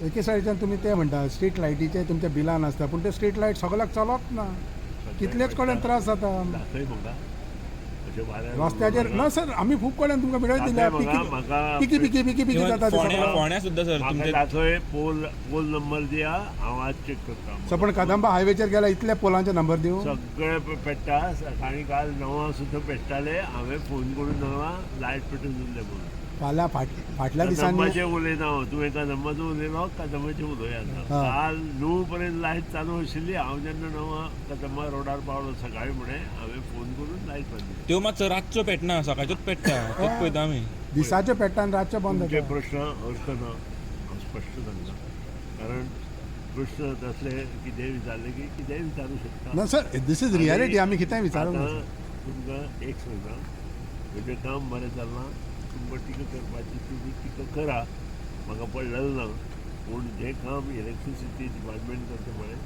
एके सायडीच्यान तुमी ते म्हणटा स्ट्रीट लायटीचे तुमच्या बिलान आसता पूण ते स्ट्रीट लायट सगळ्याक चलत ना कितलेच कडेन त्रास जाता दाखय म्हाका अशें वाऱ्यार रस्त्याचेर ना सर आमी खूब कडेन तुमकां मेळत दिल्या म्हाका पिकी पिकी पिकी पिकी जाता ते सगळं. फोण्या सुद्धा सर म्हाका तुमचे दाखय पोल नंबर दिया हांव आज चेक करता सर पण कदंबा हायवेचेर गेल्यार इतल्या पोलांचे नंबर दिवं सगळे पेट्टा सकाळी काल 9 सुद्दां पेट्टाले हांवें फोन करून 9 लायट पेटून दिल्ले म्हणून फाल्यां फाटल्या दिसांनी कदंबाचें उलयना हांव तुवें कदंबाचो उलयलो कदंबाचें उलया काल 9 पर्यंत लायट चालू आशिल्ली हांव जेन्ना 9 कदंबा रोडार पावलो सकाळी म्हणे हांवें फोन करून लायट बंद केली. त्यो मातसो रातच्यो पेटना सकाळच्योच पेटता तेच पळयता आमी दिसाचे पेट्टान रातचे बंद तुमचे जाता प्रश्न अर्थ ना हांव स्पश्ट सांगता कारण प्रश्न तसले कितेंय विचारले की कितेंय विचारूं शकता ना सर दीस इज रियालिटी आमी कितेंय विचारूंक आतां ना तुमकां एक सांगता म्हणजे काम बरें चलना तुमकां टिका करपाची तुमी टिका करा म्हाका पडलेलें ना पूण जें काम इलेक्ट्रिसिटी डिपार्टमेंट करता म्हळें